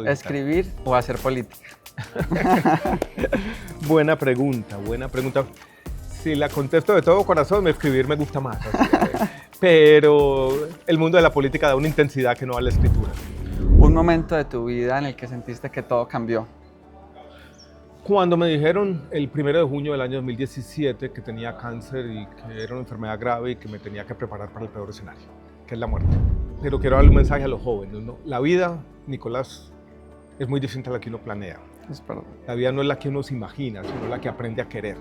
¿Escribir o hacer política? Buena pregunta, buena pregunta. Si la contesto de todo corazón, escribir me gusta más. Pero el mundo de la política da una intensidad que no da la escritura. Un momento de tu vida en el que sentiste que todo cambió. Cuando me dijeron el 1 de junio del año 2017 que tenía cáncer y que era una enfermedad grave y que me tenía que preparar para el peor escenario, que es la muerte. Pero quiero darle un mensaje a los jóvenes, ¿no? La vida, Nicolás, es muy distinta a la que uno planea. Es verdad. La vida no es la que uno se imagina, sino la que aprende a querer.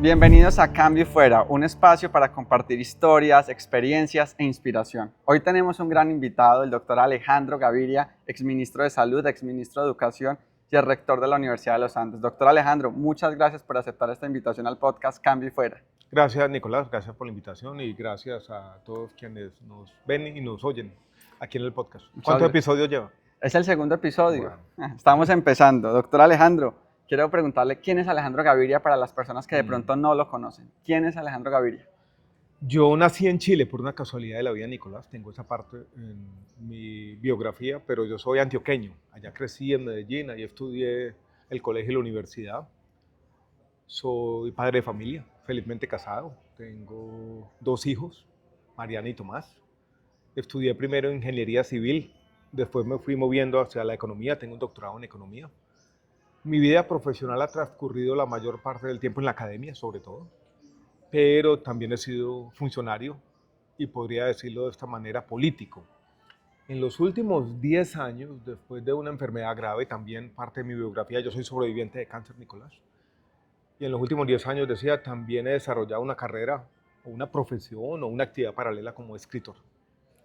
Bienvenidos a Cambio y Fuera, un espacio para compartir historias, experiencias e inspiración. Hoy tenemos un gran invitado, el doctor Alejandro Gaviria, exministro de Salud, exministro de Educación y el rector de la Universidad de los Andes. Doctor Alejandro, muchas gracias por aceptar esta invitación al podcast Cambio y Fuera. Gracias, Nicolás, gracias por la invitación y gracias a todos quienes nos ven y nos oyen aquí en el podcast. ¿Cuántos episodios lleva? Es el segundo episodio. Bueno. Estamos empezando. Doctor Alejandro, quiero preguntarle quién es Alejandro Gaviria para las personas que de pronto no lo conocen. ¿Quién es Alejandro Gaviria? Yo nací en Chile por una casualidad de la vida, Nicolás. Tengo esa parte en mi biografía, pero yo soy antioqueño. Allá crecí en Medellín, ahí estudié el colegio y la universidad. Soy padre de familia, felizmente casado. Tengo 2 hijos, Mariana y Tomás. Estudié primero ingeniería civil, después me fui moviendo hacia la economía. Tengo un doctorado en economía. Mi vida profesional ha transcurrido la mayor parte del tiempo en la academia, sobre todo, pero también he sido funcionario y podría decirlo de esta manera, político. En los últimos 10 años, después de una enfermedad grave, también parte de mi biografía, yo soy sobreviviente de cáncer, Nicolás, y en los últimos 10 años, decía, también he desarrollado una carrera o una profesión o una actividad paralela como escritor.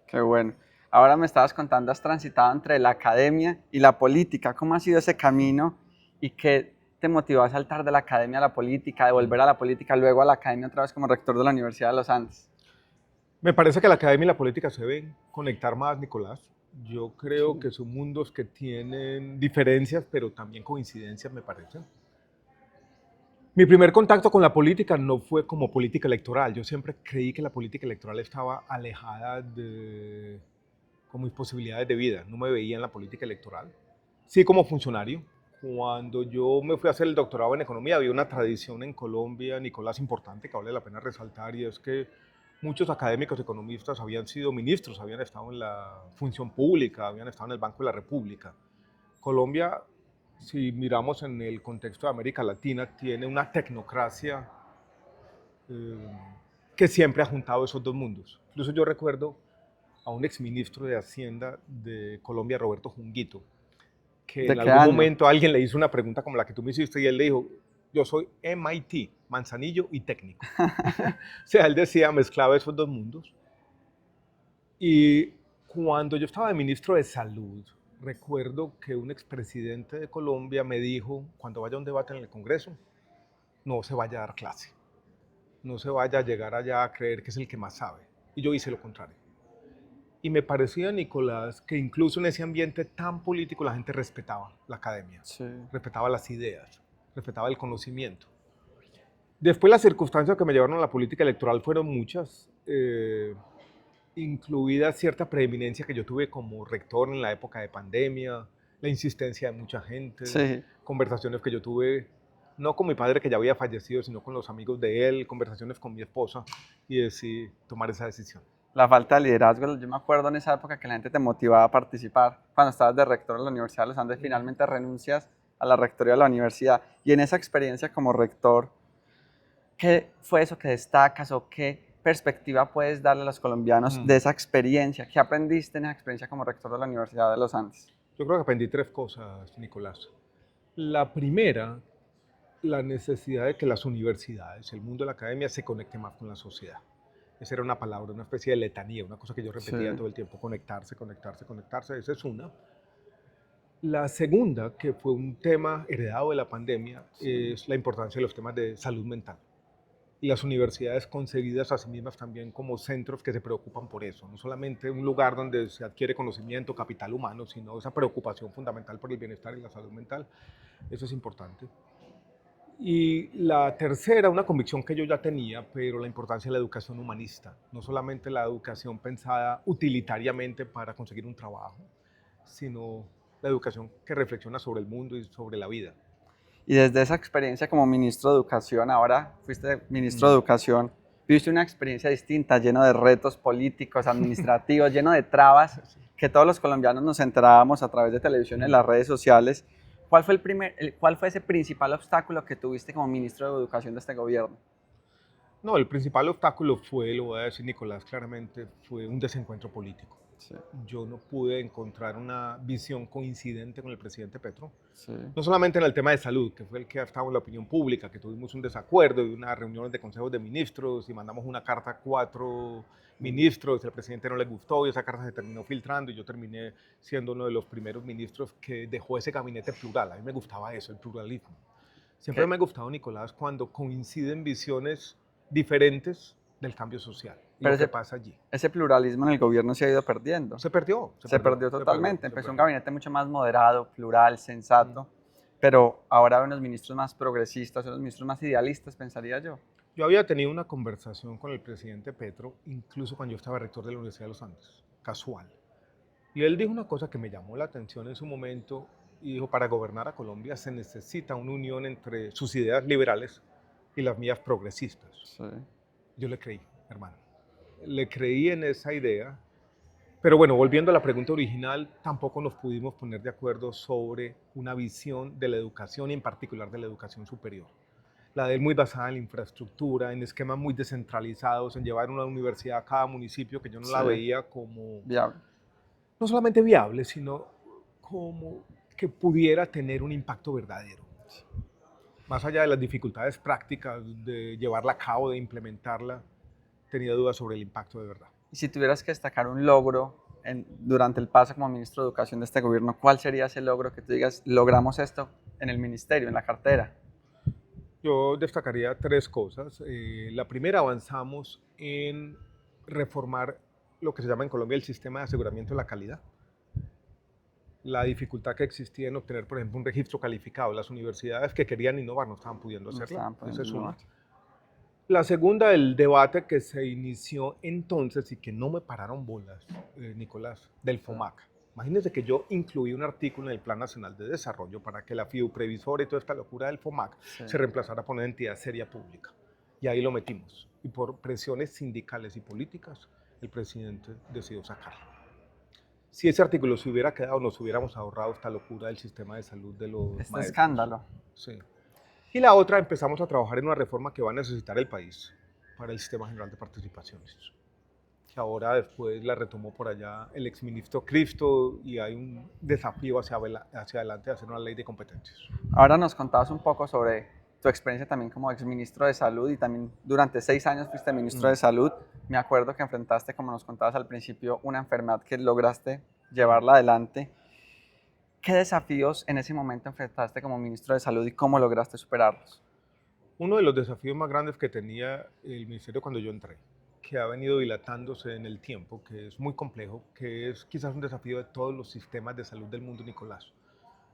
Qué bueno. Ahora me estabas contando, has transitado entre la academia y la política. ¿Cómo ha sido ese camino y qué te motivó a saltar de la academia a la política, de volver a la política, luego a la academia otra vez como rector de la Universidad de los Andes? Me parece que la academia y la política se deben conectar más, Nicolás. Yo creo que son mundos que tienen diferencias, pero también coincidencias, me parece. Mi primer contacto con la política no fue como política electoral. Yo siempre creí que la política electoral estaba alejada de con mis posibilidades de vida. No me veía en la política electoral. Sí, como funcionario. Cuando yo me fui a hacer el doctorado en economía, había una tradición en Colombia, Nicolás, importante, que vale la pena resaltar, y es que muchos académicos economistas habían sido ministros, habían estado en la función pública, habían estado en el Banco de la República. Colombia, si miramos en el contexto de América Latina, tiene una tecnocracia que siempre ha juntado esos dos mundos. Incluso yo recuerdo a un exministro de Hacienda de Colombia, Roberto Junguito, que en algún momento alguien le hizo una pregunta como la que tú me hiciste y él le dijo, yo soy MIT, Manzanillo y técnico. O sea, él decía, mezclaba esos dos mundos. Y cuando yo estaba de ministro de Salud, recuerdo que un expresidente de Colombia me dijo, cuando vaya a un debate en el Congreso, no se vaya a dar clase, no se vaya a llegar allá a creer que es el que más sabe. Y yo hice lo contrario. Y me parecía, Nicolás, que incluso en ese ambiente tan político la gente respetaba la academia, respetaba las ideas, respetaba el conocimiento. Después las circunstancias que me llevaron a la política electoral fueron muchas, incluida cierta preeminencia que yo tuve como rector en la época de pandemia, la insistencia de mucha gente, conversaciones que yo tuve, no con mi padre que ya había fallecido, sino con los amigos de él, conversaciones con mi esposa, y decidí tomar esa decisión. La falta de liderazgo, yo me acuerdo en esa época que la gente te motivaba a participar. Cuando estabas de rector en la Universidad de los Andes, finalmente renuncias a la rectoría de la universidad. Y en esa experiencia como rector, ¿qué fue eso que destacas o qué perspectiva puedes darle a los colombianos de esa experiencia? ¿Qué aprendiste en esa experiencia como rector de la Universidad de los Andes? Yo creo que aprendí 3 cosas, Nicolás. La primera, la necesidad de que las universidades, el mundo de la academia, se conecte más con la sociedad. Esa era una palabra, una especie de letanía, una cosa que yo repetía todo el tiempo, conectarse, conectarse, conectarse, esa es una. La segunda, que fue un tema heredado de la pandemia, es la importancia de los temas de salud mental. Y las universidades concebidas a sí mismas también como centros que se preocupan por eso, no solamente un lugar donde se adquiere conocimiento, capital humano, sino esa preocupación fundamental por el bienestar y la salud mental, eso es importante. Y la tercera, una convicción que yo ya tenía, pero la importancia de la educación humanista, no solamente la educación pensada utilitariamente para conseguir un trabajo, sino la educación que reflexiona sobre el mundo y sobre la vida. Y desde esa experiencia como ministro de Educación, ahora fuiste ministro de Mm. Educación, viviste una experiencia distinta, lleno de retos políticos, administrativos, lleno de trabas, que todos los colombianos nos enterábamos a través de televisión en las redes sociales. ¿Cuál fue ese principal obstáculo que tuviste como ministro de Educación de este gobierno? No, el principal obstáculo fue, lo voy a decir Nicolás claramente, fue un desencuentro político. Sí, Yo no pude encontrar una visión coincidente con el presidente Petro, sí. no solamente en el tema de salud, que fue el que ha estado en la opinión pública, que tuvimos un desacuerdo y unas reuniones de consejos de ministros y mandamos una carta a 4 ministros, el presidente no le gustó y esa carta se terminó filtrando y yo terminé siendo uno de los primeros ministros que dejó ese gabinete plural. A mí me gustaba eso, el pluralismo. Siempre ¿Qué? me ha gustado, Nicolás, cuando coinciden visiones diferentes del cambio social y Pero lo que pasa allí. ese pluralismo en el gobierno se ha ido perdiendo. Se perdió, Se perdió se perdió, totalmente. se Empezó un perdió. gabinete mucho más moderado, plural, sensato, pero ahora hay unos ministros más progresistas, unos ministros más idealistas, pensaría yo. Yo había tenido una conversación con el presidente Petro, incluso cuando yo estaba rector de la Universidad de los Andes, casual. Y él dijo una cosa que me llamó la atención en su momento y dijo, para gobernar a Colombia se necesita una unión entre sus ideas liberales y las mías progresistas. Sí. Yo le creí, hermano. Le creí en esa idea. Pero bueno, volviendo a la pregunta original, tampoco nos pudimos poner de acuerdo sobre una visión de la educación y en particular de la educación superior. La de él muy basada en la infraestructura, en esquemas muy descentralizados, en llevar una universidad a cada municipio que yo no la Sí. veía como Viable. no solamente viable, sino como que pudiera tener un impacto verdadero. Más allá de las dificultades prácticas de llevarla a cabo, de implementarla, tenía dudas sobre el impacto de verdad. Y si tuvieras que destacar un logro durante el paso como ministro de Educación de este gobierno, ¿cuál sería ese logro que tú digas, logramos esto en el ministerio, en la cartera? Yo destacaría 3 cosas. La primera, avanzamos en reformar lo que se llama en Colombia el sistema de aseguramiento de la calidad. La dificultad que existía en obtener, por ejemplo, un registro calificado. Las universidades que querían innovar no estaban pudiendo No hacerlo. estaban pudiendo Esa es una. innovar. La segunda, el debate que se inició entonces y que no me pararon bolas, Nicolás, del FOMAC. Imagínense que yo incluí un artículo en el Plan Nacional de Desarrollo para que la FIU previsora y toda esta locura del FOMAC Sí. se reemplazara por una entidad seria pública. Y ahí lo metimos. Y por presiones sindicales y políticas, el presidente decidió sacarlo. Si ese artículo se hubiera quedado, nos hubiéramos ahorrado esta locura del sistema de salud de los maestros. Escándalo. Sí. Y la otra, empezamos a trabajar en una reforma que va a necesitar el país para el Sistema General de Participaciones, que ahora después la retomó por allá el exministro Cristo y hay un desafío hacia adelante de hacer una ley de competencias. Ahora nos contabas un poco sobre tu experiencia también como exministro de Salud y también durante 6 años fuiste ministro de Salud. Me acuerdo que enfrentaste, como nos contabas al principio, una enfermedad que lograste llevarla adelante. ¿Qué desafíos en ese momento enfrentaste como ministro de Salud y cómo lograste superarlos? Uno de los desafíos más grandes que tenía el ministerio cuando yo entré, que ha venido dilatándose en el tiempo, que es muy complejo, que es quizás un desafío de todos los sistemas de salud del mundo, Nicolás.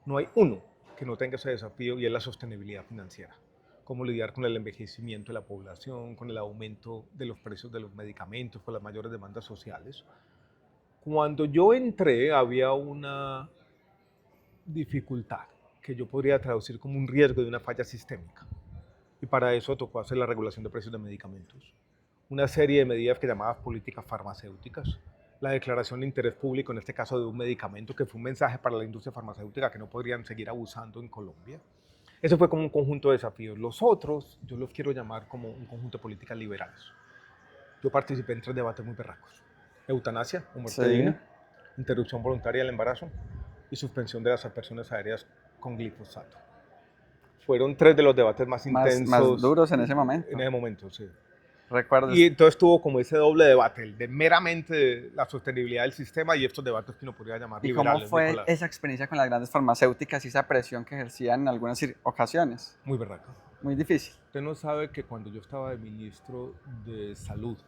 No hay uno que no tenga ese desafío y es la sostenibilidad financiera. Cómo lidiar con el envejecimiento de la población, con el aumento de los precios de los medicamentos, con las mayores demandas sociales. Cuando yo entré había una dificultad que yo podría traducir como un riesgo de una falla sistémica. Y para eso tocó hacer la regulación de precios de medicamentos. Una serie de medidas que llamaba políticas farmacéuticas. La declaración de interés público, en este caso de un medicamento, que fue un mensaje para la industria farmacéutica que no podrían seguir abusando en Colombia. Eso fue como un conjunto de desafíos. Los otros, yo los quiero llamar como un conjunto de políticas liberales. Yo participé en 3 debates muy berracos. Eutanasia, o muerte digna, interrupción voluntaria del embarazo y suspensión de las aspersiones aéreas con glifosato. Fueron 3 de los debates más intensos. Más duros en ese momento. En ese momento, sí. Recuerdo. Y entonces tuvo como ese doble debate, el de meramente la sostenibilidad del sistema y estos debates que uno podría llamar ¿Y liberales. cómo fue Nicolás. esa experiencia con las grandes farmacéuticas y esa presión que ejercían en algunas ocasiones? Muy berraco. Muy difícil. Usted no sabe que cuando yo estaba de ministro de Salud,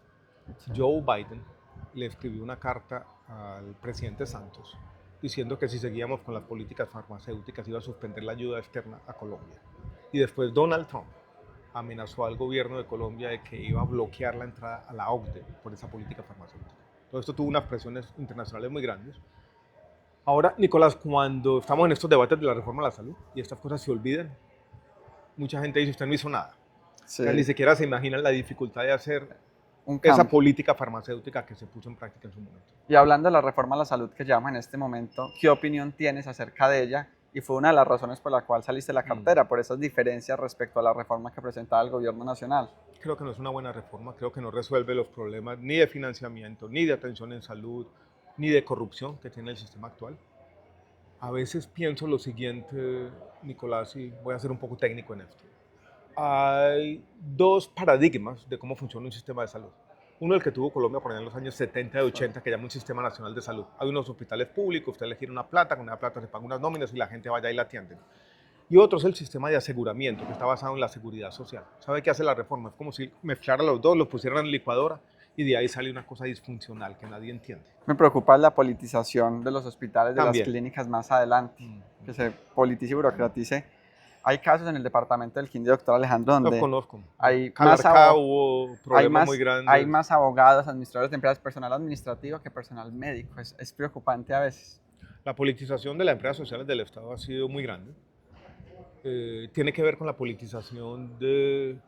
Joe Biden le escribió una carta al presidente Santos diciendo que si seguíamos con las políticas farmacéuticas iba a suspender la ayuda externa a Colombia. Y después Donald Trump amenazó al gobierno de Colombia de que iba a bloquear la entrada a la OCDE por esa política farmacéutica. Todo esto tuvo unas presiones internacionales muy grandes. Ahora, Nicolás, cuando estamos en estos debates de la reforma a la salud y estas cosas se olvidan, mucha gente dice, usted no hizo nada. Sí, O sea, ni siquiera se imaginan la dificultad de hacer un esa cambio. política farmacéutica que se puso en práctica en su momento. Y hablando de la reforma a la salud que llevamos en este momento, ¿qué opinión tienes acerca de ella? Y fue una de las razones por la cual saliste de la cartera, por esas diferencias respecto a la reforma que presentaba el gobierno nacional. Creo que no es una buena reforma, creo que no resuelve los problemas ni de financiamiento, ni de atención en salud, ni de corrupción que tiene el sistema actual. A veces pienso lo siguiente, Nicolás, y voy a ser un poco técnico en esto. Hay dos paradigmas de cómo funciona un sistema de salud. Uno, el que tuvo Colombia por allá en los años 70 y 80, que llama un sistema nacional de salud. Hay unos hospitales públicos, usted le gira una plata, con una plata se pagan unas nóminas y la gente vaya y la atienden. Y otro es el sistema de aseguramiento, que está basado en la seguridad social. ¿Sabe qué hace la reforma? Es como si mezclaran los dos, los pusieran en la licuadora y de ahí sale una cosa disfuncional que nadie entiende. Me preocupa la politización de los hospitales, de las También. clínicas más adelante, que se politice y burocratice. Hay casos en el departamento del Quindío, doctor Alejandro, Los donde conozco. hay más, Calarcá hubo problemas muy grandes. hay más abogados, administradores de empresas, personal administrativo que personal médico. Es preocupante a veces. La politización de las empresas sociales del Estado ha sido muy grande. Tiene que ver con la politización de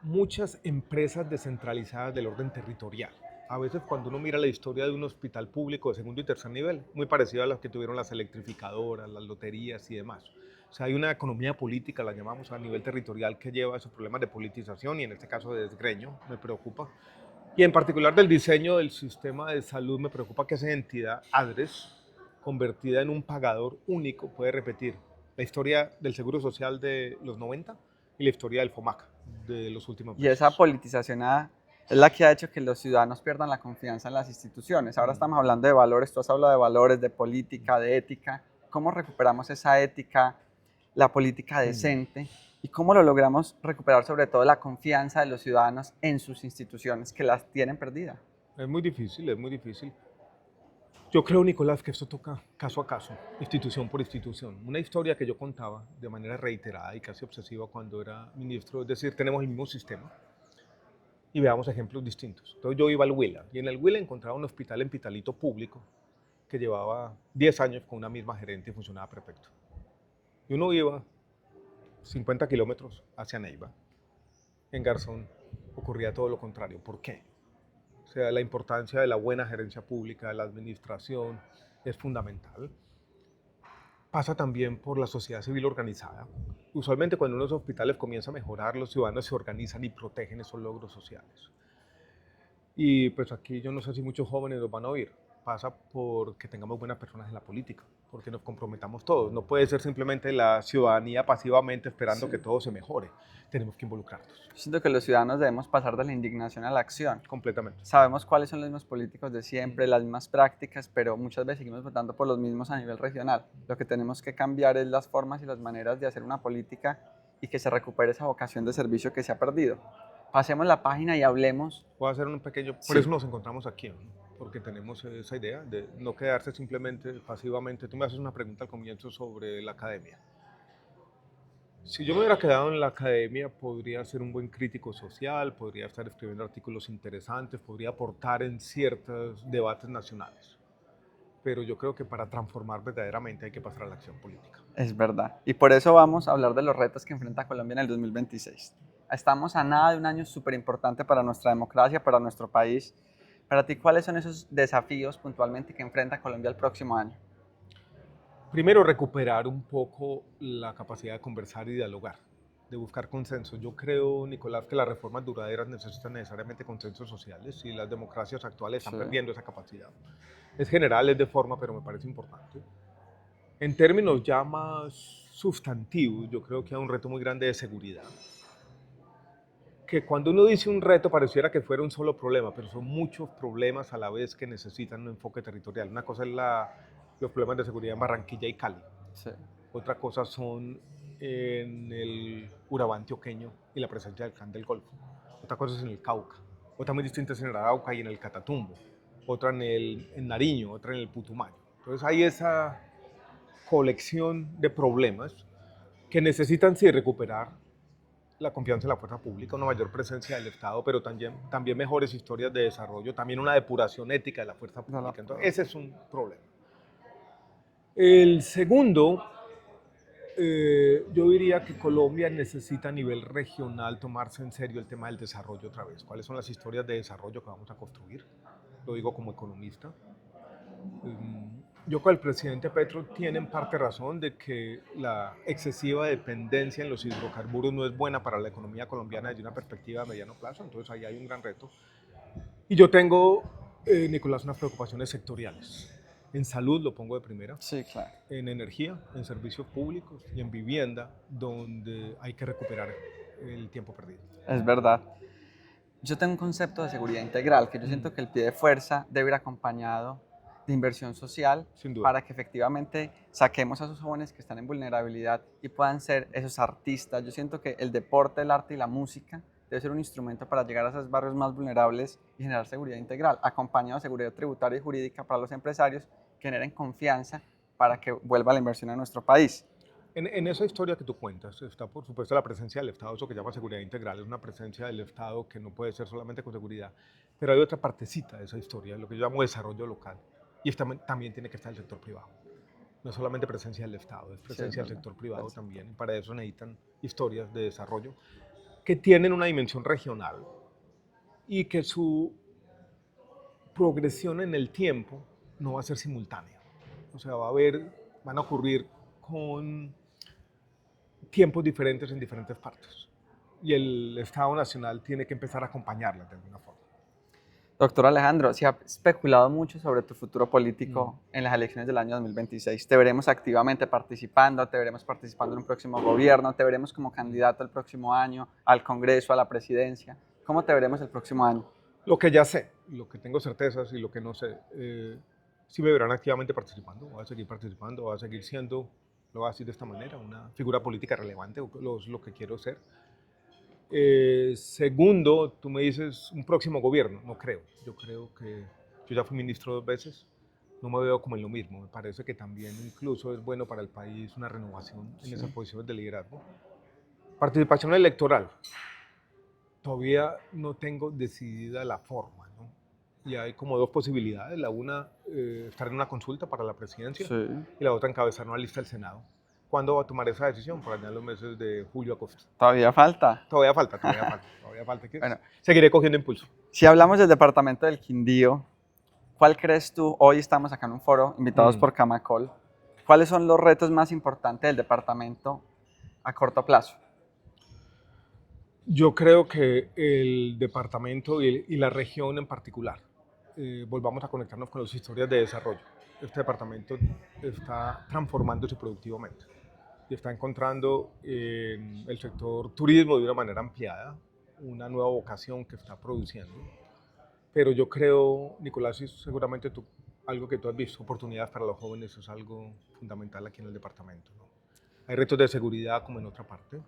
muchas empresas descentralizadas del orden territorial. A veces cuando uno mira la historia de un hospital público de segundo y tercer nivel, muy parecido a las que tuvieron las electrificadoras, las loterías y demás. O sea, hay una economía política, la llamamos, a nivel territorial que lleva a esos problemas de politización y en este caso de desgreño, me preocupa. Y en particular del diseño del sistema de salud, me preocupa que esa entidad, ADRES, convertida en un pagador único, puede repetir la historia del Seguro Social de los 90 y la historia del FOMAC de los últimos Y meses. esa politización es la que ha hecho que los ciudadanos pierdan la confianza en las instituciones. Ahora estamos hablando de valores, tú has hablado de valores, de política, de ética. ¿Cómo recuperamos esa ética, la política decente? ¿Y cómo lo logramos recuperar sobre todo la confianza de los ciudadanos en sus instituciones que las tienen perdidas? Es muy difícil, es muy difícil. Yo creo, Nicolás, que esto toca caso a caso, institución por institución. Una historia que yo contaba de manera reiterada y casi obsesiva cuando era ministro, es decir, tenemos el mismo sistema y veamos ejemplos distintos. Entonces yo iba al Huila y en el Huila encontraba un hospital en Pitalito público que llevaba 10 años con una misma gerente y funcionaba perfecto. Y uno iba 50 kilómetros hacia Neiva. En Garzón ocurría todo lo contrario. ¿Por qué? O sea, la importancia de la buena gerencia pública, de la administración, es fundamental. Pasa también por la sociedad civil organizada. Usualmente cuando unos hospitales comienzan a mejorar, los ciudadanos se organizan y protegen esos logros sociales. Y pues aquí yo no sé si muchos jóvenes nos van a oír. Pasa por que tengamos buenas personas en la política, porque nos comprometamos todos. No puede ser simplemente la ciudadanía pasivamente esperando que todo se mejore. Tenemos que involucrarnos. Siento que los ciudadanos debemos pasar de la indignación a la acción. Completamente. Sabemos cuáles son los mismos políticos de siempre, las mismas prácticas, pero muchas veces seguimos votando por los mismos a nivel regional. Lo que tenemos que cambiar es las formas y las maneras de hacer una política y que se recupere esa vocación de servicio que se ha perdido. Pasemos la página y hablemos. Voy a hacer un pequeño... Por Sí. eso nos encontramos aquí, ¿no? Porque tenemos esa idea de no quedarse simplemente pasivamente. Tú me haces una pregunta al comienzo sobre la academia. Si yo me hubiera quedado en la academia, podría ser un buen crítico social, podría estar escribiendo artículos interesantes, podría aportar en ciertos debates nacionales. Pero yo creo que para transformar verdaderamente hay que pasar a la acción política. Es verdad. Y por eso vamos a hablar de los retos que enfrenta Colombia en el 2026. Estamos a nada de un año súper importante para nuestra democracia, para nuestro país. Para ti, ¿cuáles son esos desafíos puntualmente que enfrenta Colombia el próximo año? Primero, recuperar un poco la capacidad de conversar y dialogar, de buscar consensos. Yo creo, Nicolás, que las reformas duraderas necesitan necesariamente consensos sociales y las democracias actuales están perdiendo esa capacidad. Es general, es de forma, pero me parece importante. En términos ya más sustantivos, yo creo que hay un reto muy grande de seguridad. Que cuando uno dice un reto pareciera que fuera un solo problema, pero son muchos problemas a la vez que necesitan un enfoque territorial. Una cosa es los problemas de seguridad en Barranquilla y Cali. Sí. Otra cosa son en el Urabá antioqueño y la presencia del Clan del Golfo. Otra cosa es en el Cauca. Otra muy distinta es en el Arauca y en el Catatumbo. Otra en Nariño, otra en el Putumayo. Entonces hay esa colección de problemas que necesitan sí recuperar la confianza en la fuerza pública, una mayor presencia del Estado, pero también mejores historias de desarrollo, también una depuración ética de la fuerza pública. Entonces, ese es un problema. El segundo, yo diría que Colombia necesita a nivel regional tomarse en serio el tema del desarrollo otra vez. ¿Cuáles son las historias de desarrollo que vamos a construir? Lo digo como economista. Yo con el presidente Petro tiene en parte razón de que la excesiva dependencia en los hidrocarburos no es buena para la economía colombiana desde una perspectiva de mediano plazo, entonces ahí hay un gran reto. Y yo tengo, Nicolás, unas preocupaciones sectoriales. En salud lo pongo de primera, Sí, claro. en energía, en servicios públicos y en vivienda, donde hay que recuperar el tiempo perdido. Es verdad. Yo tengo un concepto de seguridad integral, que yo siento que el pie de fuerza debe ir acompañado de inversión social Sin duda. para que efectivamente saquemos a esos jóvenes que están en vulnerabilidad y puedan ser esos artistas. Yo siento que el deporte, el arte y la música debe ser un instrumento para llegar a esos barrios más vulnerables y generar seguridad integral, acompañado de seguridad tributaria y jurídica para los empresarios que generen confianza para que vuelva la inversión a nuestro país. En esa historia que tú cuentas está, por supuesto, la presencia del Estado, eso que llama seguridad integral, es una presencia del Estado que no puede ser solamente con seguridad, pero hay otra partecita de esa historia, lo que yo llamo desarrollo local, y también tiene que estar el sector privado. No es solamente presencia del Estado, es presencia del sector privado también, y para eso necesitan historias de desarrollo que tienen una dimensión regional y que su progresión en el tiempo no va a ser simultánea. O sea, van a ocurrir con tiempos diferentes en diferentes partes. Y el Estado Nacional tiene que empezar a acompañarlas de alguna forma. Doctor Alejandro, se ha especulado mucho sobre tu futuro político en las elecciones del año 2026. Te veremos activamente participando, te veremos participando en un próximo gobierno, te veremos como candidato el próximo año al Congreso, a la presidencia. ¿Cómo te veremos el próximo año? Lo que ya sé, lo que tengo certezas y lo que no sé, sí me verán activamente participando, voy a seguir participando, voy a seguir siendo, lo voy a decir de esta manera, una figura política relevante, lo que quiero ser. Segundo, tú me dices un próximo gobierno, no creo. Yo creo que yo ya fui ministro 2 veces, no me veo como en lo mismo. Me parece que también incluso es bueno para el país una renovación en esas posiciones de liderazgo. Participación electoral. Todavía no tengo decidida la forma, ¿no? Y hay como 2 posibilidades. La una, estar en una consulta para la presidencia, y la otra, encabezar una lista del Senado. ¿Cuándo va a tomar esa decisión? Por allá en los meses de julio a agosto. ¿Todavía falta? Todavía falta. Bueno, seguiré cogiendo impulso. Si hablamos del departamento del Quindío, ¿cuál crees tú? Hoy estamos acá en un foro, invitados por Camacol. ¿Cuáles son los retos más importantes del departamento a corto plazo? Yo creo que el departamento y la región en particular, volvamos a conectarnos con las historias de desarrollo. Este departamento está transformándose productivamente y está encontrando en el sector turismo de una manera ampliada una nueva vocación que está produciendo. Pero yo creo, Nicolás, y seguramente algo que tú has visto, oportunidades para los jóvenes es algo fundamental aquí en el departamento, ¿no? Hay retos de seguridad como en otra parte.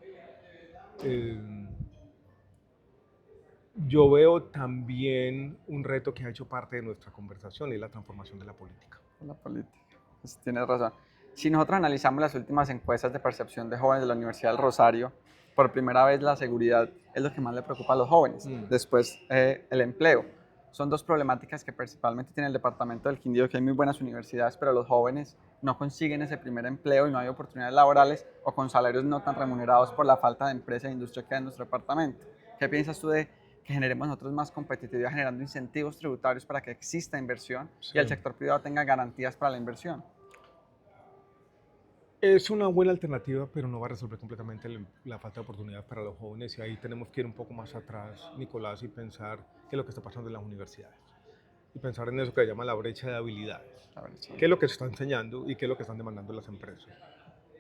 Yo veo también un reto que ha hecho parte de nuestra conversación y es la transformación de la política. La política, pues tienes razón. Si nosotros analizamos las últimas encuestas de percepción de jóvenes de la Universidad del Rosario, por primera vez la seguridad es lo que más le preocupa a los jóvenes. Después el empleo. Son 2 problemáticas que principalmente tiene el departamento del Quindío, que hay muy buenas universidades, pero los jóvenes no consiguen ese primer empleo y no hay oportunidades laborales o con salarios no tan remunerados por la falta de empresa e industria que hay en nuestro departamento. ¿Qué piensas tú de que generemos nosotros más competitividad generando incentivos tributarios para que exista inversión y el sector privado tenga garantías para la inversión? Es una buena alternativa, pero no va a resolver completamente la falta de oportunidades para los jóvenes, y ahí tenemos que ir un poco más atrás, Nicolás, y pensar qué es lo que está pasando en las universidades. Y pensar en eso que se llama la brecha de habilidades. ¿Qué es lo que se está enseñando y qué es lo que están demandando las empresas?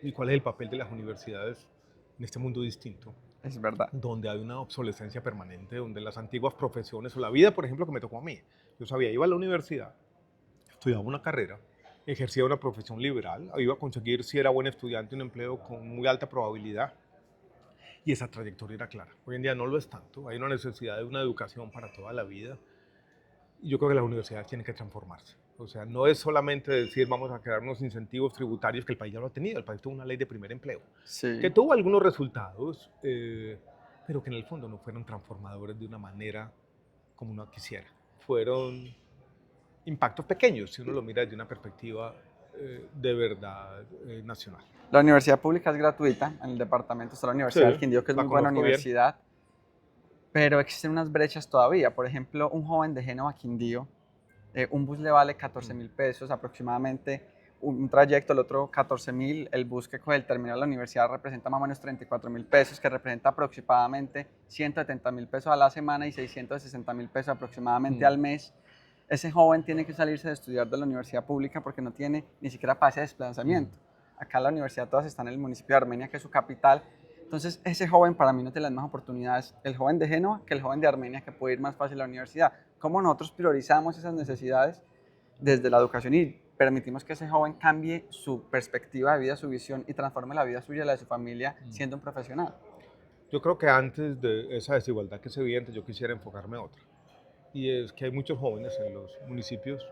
¿Y cuál es el papel de las universidades en este mundo distinto? Es verdad. Donde hay una obsolescencia permanente, donde las antiguas profesiones o la vida, por ejemplo, que me tocó a mí. Yo sabía, iba a la universidad, estudiaba una carrera, ejercía una profesión liberal, iba a conseguir, si era buen estudiante, un empleo con muy alta probabilidad. Y esa trayectoria era clara. Hoy en día no lo es tanto. Hay una necesidad de una educación para toda la vida. Yo creo que las universidades tienen que transformarse. O sea, no es solamente decir vamos a crear unos incentivos tributarios que el país ya lo ha tenido. El país tuvo una ley de primer empleo que Sí. tuvo algunos resultados, pero que en el fondo no fueron transformadores de una manera como uno quisiera. Fueron impactos pequeños si uno lo mira desde una perspectiva de verdad nacional. La universidad pública es gratuita, en el departamento está la Universidad del Sí, Quindío, que es la muy buena conozco bien. universidad, pero existen unas brechas todavía. Por ejemplo, un joven de Génova a Quindío, un bus le vale 14.000 pesos aproximadamente, un trayecto, el otro 14.000, el bus que coge el terminal de la universidad representa más o menos 34.000 pesos, que representa aproximadamente 170.000 pesos a la semana y 660.000 pesos aproximadamente al mes. Ese joven tiene que salirse de estudiar de la universidad pública porque no tiene ni siquiera pase de desplazamiento. Acá la universidad todas están en el municipio de Armenia, que es su capital. Entonces, ese joven para mí no tiene las mismas oportunidades, el joven de Génova, que el joven de Armenia, que puede ir más fácil a la universidad. ¿Cómo nosotros priorizamos esas necesidades desde la educación y permitimos que ese joven cambie su perspectiva de vida, su visión y transforme la vida suya y la de su familia siendo un profesional? Yo creo que antes de esa desigualdad que es evidente, yo quisiera enfocarme a otra. Y es que hay muchos jóvenes en los municipios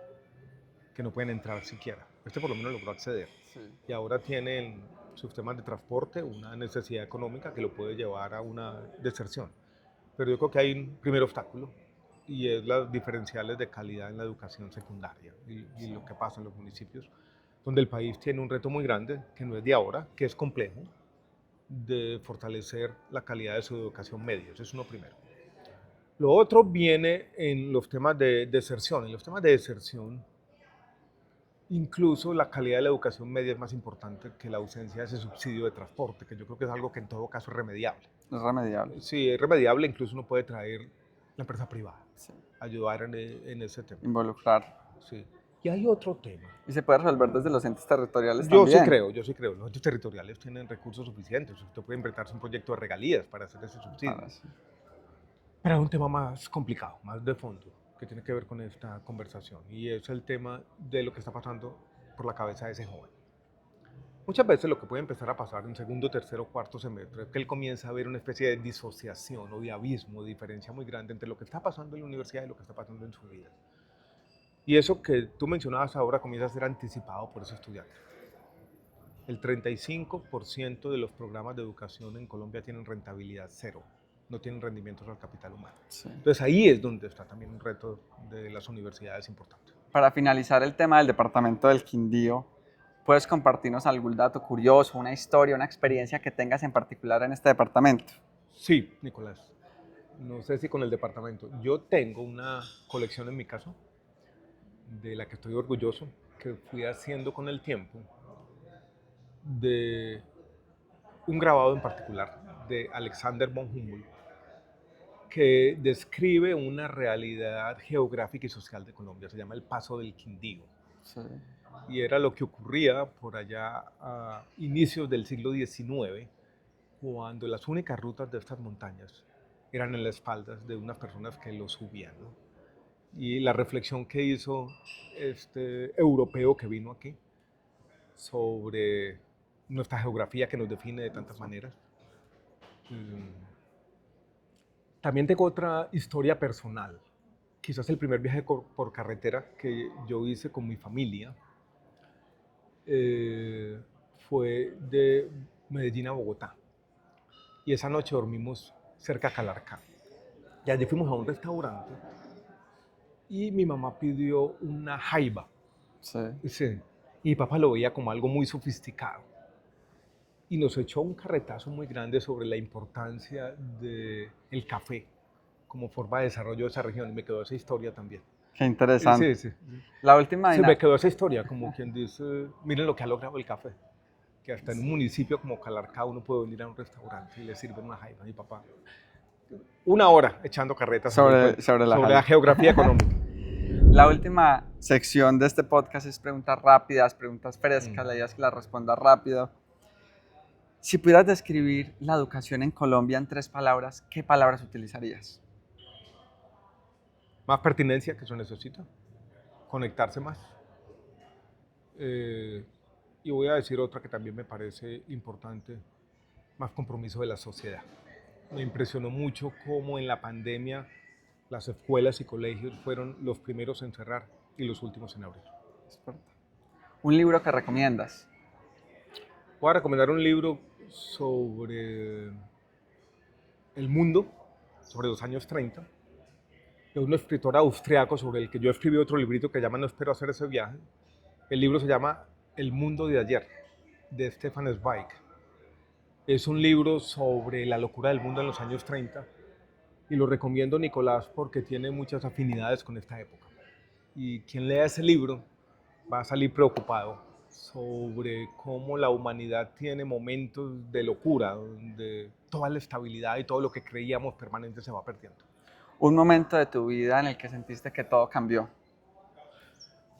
que no pueden entrar siquiera. Este por lo menos logró acceder. Sí. Y ahora tienen sistemas de transporte, una necesidad económica que lo puede llevar a una deserción. Pero yo creo que hay un primer obstáculo y es las diferenciales de calidad en la educación secundaria y lo que pasa en los municipios, donde el país tiene un reto muy grande, que no es de ahora, que es complejo, de fortalecer la calidad de su educación media. Eso es uno primero. Lo otro viene en los temas de deserción. En los temas de deserción, incluso la calidad de la educación media es más importante que la ausencia de ese subsidio de transporte, que yo creo que es algo que en todo caso es remediable. Es remediable. Sí, es remediable, incluso uno puede traer la empresa privada, Sí. ayudar en ese tema. Involucrar. Sí. Y hay otro tema. Y se puede resolver desde los entes territoriales Yo también. yo sí creo. Los entes territoriales tienen recursos suficientes. Usted puede inventarse un proyecto de regalías para hacer ese subsidio. Ahora sí. Pero hay un tema más complicado, más de fondo, que tiene que ver con esta conversación, y es el tema de lo que está pasando por la cabeza de ese joven. Muchas veces lo que puede empezar a pasar en segundo, tercero, cuarto semestre es que él comienza a ver una especie de disociación o de abismo, de diferencia muy grande entre lo que está pasando en la universidad y lo que está pasando en su vida. Y eso que tú mencionabas ahora comienza a ser anticipado por ese estudiante. El 35% de los programas de educación en Colombia tienen rentabilidad cero, no tienen rendimientos al capital humano. Sí. Entonces ahí es donde está también un reto de las universidades importante. Para finalizar el tema del departamento del Quindío, ¿puedes compartirnos algún dato curioso, una historia, una experiencia que tengas en particular en este departamento? Sí, Nicolás. No sé si con el departamento. Yo tengo una colección en mi casa de la que estoy orgulloso, que fui haciendo con el tiempo, de un grabado en particular de Alexander von Humboldt, que describe una realidad geográfica y social de Colombia. Se llama el Paso del Quindío. Sí. Y era lo que ocurría por allá a inicios del siglo XIX, cuando las únicas rutas de estas montañas eran en las espaldas de unas personas que lo subían, ¿no? Y la reflexión que hizo este europeo que vino aquí sobre nuestra geografía que nos define de tantas maneras. También tengo otra historia personal. Quizás el primer viaje por carretera que yo hice con mi familia fue de Medellín a Bogotá. Y esa noche dormimos cerca de Calarcá. Y allí fuimos a un restaurante y mi mamá pidió una jaiba. Sí. Sí. Y mi papá lo veía como algo muy sofisticado. Y nos echó un carretazo muy grande sobre la importancia del café como forma de desarrollo de esa región. Y me quedó esa historia también. Qué interesante. Sí, sí. La última Se me quedó esa historia, como quien dice, miren lo que ha logrado el café. Que hasta en un municipio como Calarcá uno puede venir a un restaurante y le sirven una jaiba. Mi papá, una hora echando carretas sobre la jaiba. geografía económica. La última sección de este podcast es preguntas rápidas, preguntas frescas. La idea es que las respondas rápido. Si pudieras describir la educación en Colombia en 3 palabras, ¿qué palabras utilizarías? Más pertinencia, que se necesita. Conectarse más. Y voy a decir otra que también me parece importante, más compromiso de la sociedad. Me impresionó mucho cómo en la pandemia Las escuelas y colegios fueron los primeros en cerrar y los últimos en abrir. Es verdad. Un libro que recomiendas. Voy a recomendar un libro sobre el mundo, sobre los años 30, de un escritor austriaco sobre el que yo escribí otro librito que se llama No espero hacer ese viaje. El libro se llama El mundo de ayer, de Stefan Zweig. Es un libro sobre la locura del mundo en los años 30 y lo recomiendo, Nicolás, porque tiene muchas afinidades con esta época. Y quien lea ese libro va a salir preocupado sobre cómo la humanidad tiene momentos de locura, donde toda la estabilidad y todo lo que creíamos permanente se va perdiendo. Un momento de tu vida en el que sentiste que todo cambió.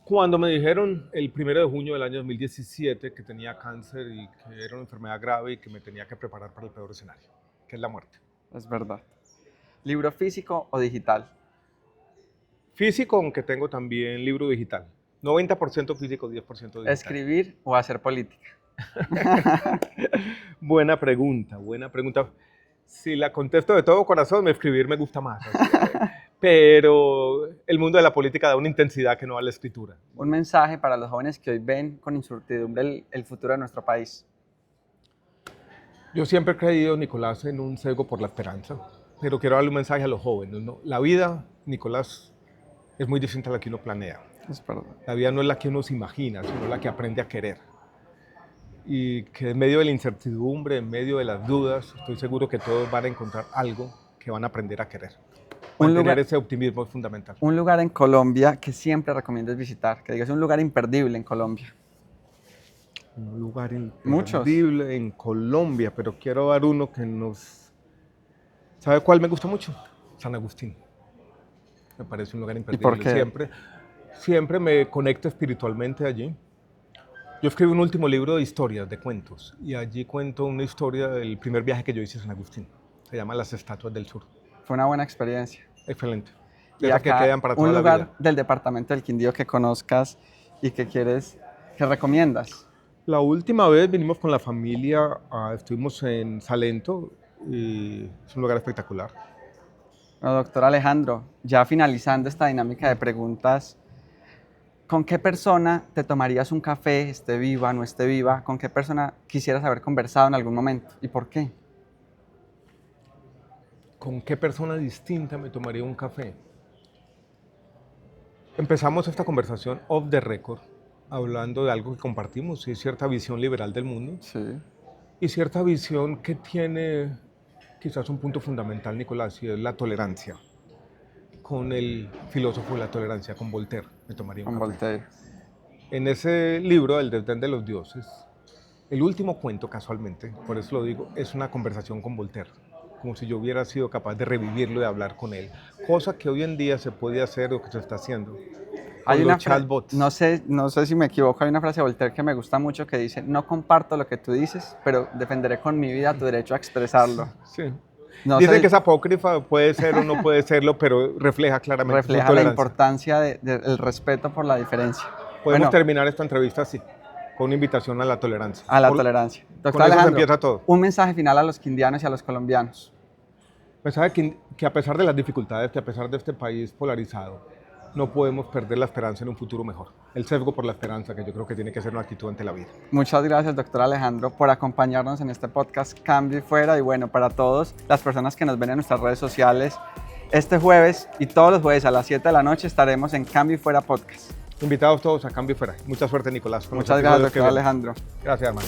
Cuando me dijeron el 1 de junio del año 2017 que tenía cáncer y que era una enfermedad grave y que me tenía que preparar para el peor escenario, que es la muerte. Es verdad. ¿Libro físico o digital? Físico, aunque tengo también libro digital. 90% físico, 10% digital. ¿Escribir o hacer política? Buena pregunta, buena pregunta. Si la contesto de todo corazón, escribir me gusta más. Pero el mundo de la política da una intensidad que no da la escritura. Un mensaje para los jóvenes que hoy ven con incertidumbre el futuro de nuestro país. Yo siempre he creído, Nicolás, en un sesgo por la esperanza, pero quiero darle un mensaje a los jóvenes, ¿no? La vida, Nicolás, es muy distinta a la que uno planea. Es verdad. La vida no es la que uno se imagina, sino la que aprende a querer. Y que en medio de la incertidumbre, en medio de las dudas, estoy seguro que todos van a encontrar algo que van a aprender a querer. Mantener ese optimismo es fundamental. Un lugar en Colombia que siempre recomiendas visitar, que digas un lugar imperdible en Colombia. Un lugar imperdible en Colombia, pero quiero dar uno que nos... ¿Sabe cuál me gusta mucho? San Agustín. Me parece un lugar imperdible. ¿Y por qué? Siempre me conecto espiritualmente allí. Yo escribí un último libro de historias, de cuentos, y allí cuento una historia del primer viaje que yo hice a San Agustín. Se llama Las Estatuas del Sur. Fue una buena experiencia. Excelente. Y acá, que quedan para toda un lugar la vida. Del departamento del Quindío que conozcas y que recomiendas. La última vez vinimos con la familia, estuvimos en Salento y es un lugar espectacular. Bueno, doctor Alejandro, ya finalizando esta dinámica de preguntas, ¿con qué persona te tomarías un café, esté viva, no esté viva? ¿Con qué persona quisieras haber conversado en algún momento y por qué? ¿Con qué persona distinta me tomaría un café? Empezamos esta conversación off the record, hablando de algo que compartimos, y cierta visión liberal del mundo. Sí. Y cierta visión que tiene quizás un punto fundamental, Nicolás, y es la tolerancia. Con el filósofo de la tolerancia, con Voltaire, me tomaría un café. Con Voltaire. En ese libro, El desdén de los dioses, el último cuento, casualmente, por eso lo digo, es una conversación con Voltaire. Como si yo hubiera sido capaz de revivirlo y de hablar con él. Cosa que hoy en día se puede hacer o que se está haciendo. Hay una chatbots. No sé si me equivoco, hay una frase de Voltaire que me gusta mucho que dice: no comparto lo que tú dices, pero defenderé con mi vida tu derecho a expresarlo. Sí. Dice que es apócrifa, puede ser o no puede serlo, pero refleja claramente su tolerancia. La importancia del respeto por la diferencia. Podemos terminar esta entrevista así, con una invitación a la tolerancia. A la tolerancia. Doctor Alejandro, empieza todo. Un mensaje final a los quindianos y a los colombianos. Mensaje que a pesar de las dificultades, que a pesar de este país polarizado, no podemos perder la esperanza en un futuro mejor. El sesgo por la esperanza, que yo creo que tiene que ser una actitud ante la vida. Muchas gracias, doctor Alejandro, por acompañarnos en este podcast Cambio y Fuera. Y bueno, para todas las personas que nos ven en nuestras redes sociales, este jueves y todos los jueves a las 7 de la noche estaremos en Cambio y Fuera Podcast. Invitados todos a Cambio y Fuera. Mucha suerte, Nicolás. Muchas gracias, doctor Alejandro. Gracias, hermano.